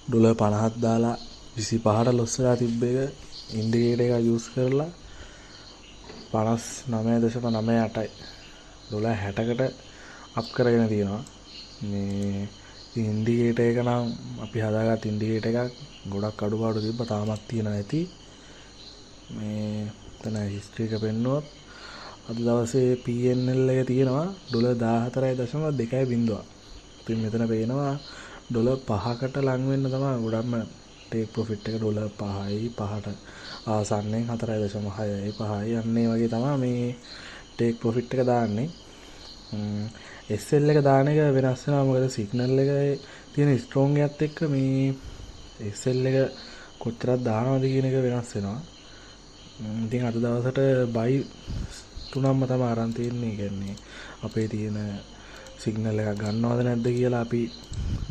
Dollar 50ක් දාලා 25ට Los වෙලා තිබ්බ එක ඉන්ඩිකේටර් එක යූස් කරලා 59.98යි ඩොලර් 60කට අප් කරගෙන තියෙනවා. මේ ඉන්ඩිකේටර් එක නම් අපි හදාගත්ත ඉන්ඩිකේටර් එකක් ගොඩක් අඩුපාඩු තිබ්බ තාමත් තියෙන නැති. මේ එතන හිස්ටරි එක පෙන්නුවොත් අද දවසේ PNL එක තියෙනවා ඩොලර් 14.2. ඉතින් මෙතන පේනවා ඩොලර් 5කට ලං වෙන්න තමයි ගොඩක්ම ටේක් ප්‍රොෆිට් එක ඩොලර් 5යි 5ට ආසන්නෙන් 4.6යි 5යි අන්නේ වගේ තමයි මේ ටේක් ප්‍රොෆිට් එක දාන්නේ. SL එක දාන එක වෙනස් වෙනවා මොකද සිග්නල් එකේ තියෙන ස්ට්‍රෝං එකත් එක්ක මේ SL එක කොච්චරක් දානවද කියන එක වෙනස් වෙනවා. ඉතින් අද දවසට බයි 3ක්ම තමයි අරන් තියෙන්නේ. කියන්නේ අපේ තියෙන සිග්නල් එකක් ගන්නවද නැද්ද කියලා අපි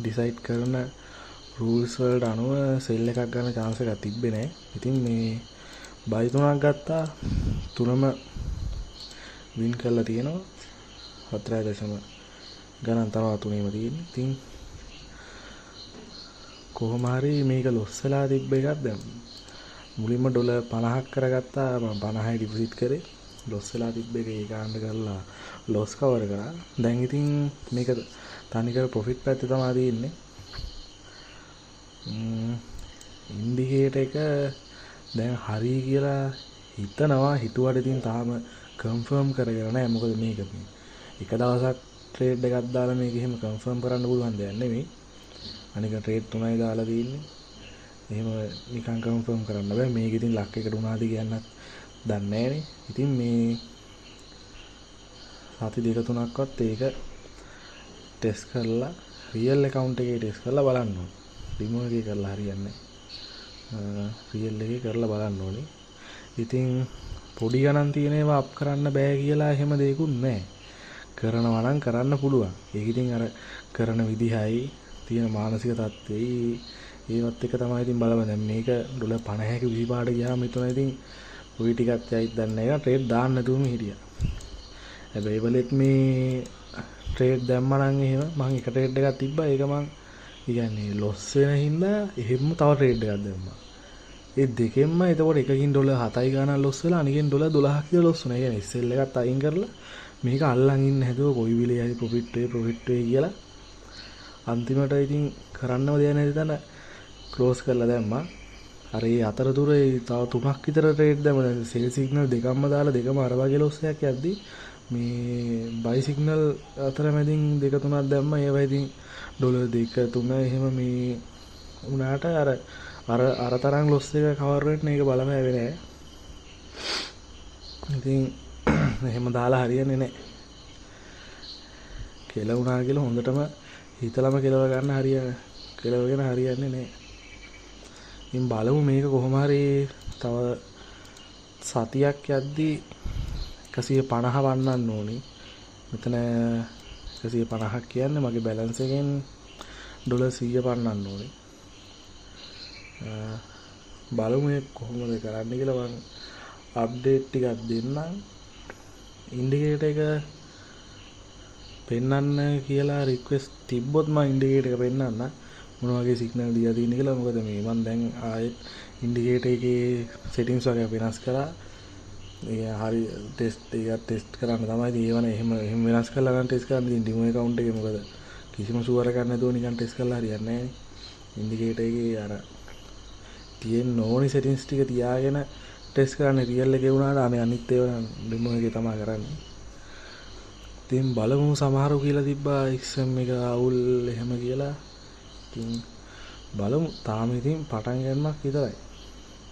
ඩිසයිඩ් කරන රූල්ස් වලට අනුව සෙල් එකක් ගන්න chance එකක් තිබ්බේ නැහැ. ඉතින් මේ බයි 3ක් ගත්තා. තුනම වින් කරලා තියෙනවා. 4 ගණන් තමයි තුනේම තියෙන්නේ. ඉතින් කොහොම හරි මේක ලොස් වෙලා තිබ්බ එකක් දැන් මුලින්ම ඩොලර් 50ක් කරගත්තා. මම 50යි ඩිපොසිට් කරේ. ලොස් වෙලා තිබ්බ එක ඒකාන්ත කරලා ලොස් කවර් කරා. දැන් ඉතින් මේක තනිකර ප්‍රොෆිට් පැත්තේ තමයි තියෙන්නේ. ඉන්ඩිකේටර් එක දැන් හරි කියලා හිතනවා. හිතුවට ඉතින් තාම කන්ෆර්ම් කරගෙන නැහැ. මොකද මේක එක දවසක් ට්‍රේඩ් එකක් දාලා මේක එහෙම කන්ෆර්ම් කරන්න පුළුවන් දෙයක් නෙමෙයි. අනික ට්‍රේඩ් 3යි දාලා තියෙන්නේ. එහෙම නිකන් කන්ෆර්ම් කරන්න බෑ. මේක ඉතින් ලක් එකට උනාද කියන්නත් දන්නේ නැහනේ. ඉතින් මේ සති දෙක තුනක්වත් ඒක ටෙස්ට් කරලා රියල් account එකේ ටෙස්ට් කරලා බලන්න ඕනේ. ඩෙමෝ එකේ කරලා හරියන්නේ නැහැ. රියල් එකේ කරලා බලන්න ඕනේ. ඉතින් පොඩි ගණන් තියෙන ඒවා අප් කරන්න බෑ කියලා එහෙම දෙයක්ුත් නැහැ. කරනවා නම් කරන්න පුළුවන්. ඒක ඉතින් අර කරන විදිහයි තියෙන මානසික තත්ත්වෙයි ඒවත් එක තමයි ඉතින් බලන්න. දැන් මේක ඩොලර් 50ක 25ට ගියාම හිතනවා ඉතින් ඔය ටිකක් යයිද දන්නේ නැහැ. ට්‍රේඩ් දාන්න නැතුවම හිටියා. හැබැයි වලෙත් මේ ට්‍රේඩ් දැම්මා නම් එහෙම මම එක ට්‍රේඩ් එකක් තිබ්බා. ඒක මං කියන්නේ ලොස් වෙන හින්දා එහෙම තව ට්‍රේඩ් එකක් දැම්මා. ඒ දෙකෙන්ම එතකොට එකකින් ඩොලර් 7යි ගානක් ලොස් වෙලා අනිකෙන් ඩොලර් 12ක් විතර ලොස් වුණා. ඒ කියන්නේ SL එකත් අයින් කරලා මේක අල්ලන් ඉන්න හැදුවා කොයි වෙලේ හරි ප්‍රොෆිට් වෙයි කියලා. අන්තිමට ඉතින් කරන්නව දෙයක් නැති තැන ක්ලෝස් කරලා දැම්මා. අර ඒ අතරතුර තව 3ක් විතර ට්‍රේඩ් දැම්මා. දැන් සෙල් සිග්නල් දෙකක්ම දාලා දෙකම අර වගේ ලොස් එකක් යද්දී මේ බයි සිග්නල් අතරමැදින් දෙක තුනක් දැම්මා. ඒවා ඉතින් ඩොලර් 2 3 එහෙම මේ උනාට අර තරම් ලොස් එක කවර් වෙන්න ඒක බලම හැවෙන්නේ නැහැ. ඉතින් එහෙම දාලා හරියන්නේ නැහැ. කෙලවුණා කියලා හොඳටම හිතලම කෙලව ගන්න කෙලවගෙන හරියන්නේ නැහැ. ඉතින් බලමු මේක කොහොම හරි තව සතියක් යද්දී 150 වන්නන්න ඕනි. මෙතන 150ක් කියන්නේ මගේ බැලන්ස් එකෙන් ඩොලර් 100 පන්නන්න ඕනි. බලමු මේක කොහොමද කරන්න කියලා මම අප්ඩේට් ටිකක් දෙන්නම්. ඉන්ඩිකේටර් එක පෙන්වන්න කියලා රික්වෙස්ට් තිබ්බොත් මම ඉන්ඩිකේටර් එක පෙන්වන්න මොන වගේ සිග්නල් දීලා තියෙන කියලා. මොකද මේ මම දැන් ආයෙත් ඉන්ඩිකේටර් එකේ සෙටින්ග්ස් වගේ වෙනස් කරා. ඒ හරි ටෙස්ට් කරන්න තමයි. ඒවනේ එහෙම වෙනස් කරලා ගන්න ටෙස්ට් කරන්න ඉතින් ඩිමෝ account එකේ මොකද කිසිම ෂුවර් එකක් නැතුව නිකන් ටෙස්ට් කරලා හරියන්නේ නැහැ නේ. ඉන්ඩිකේටර් එකේ අර තියෙන ඕනි සෙටින්ග්ස් ටික තියාගෙන ටෙස්ට් කරන්නේ රියල් එකේ වුණාට අනිත් ඒවා ඩෙමෝ එකේ තමයි කරන්නේ. ඉතින් බලමු සමහරව කියලා තිබ්බා XM එක අවුල් එහෙම කියලා. ඉතින් බලමු තාම ඉතින් පටන් ගන්නක් විතරයි.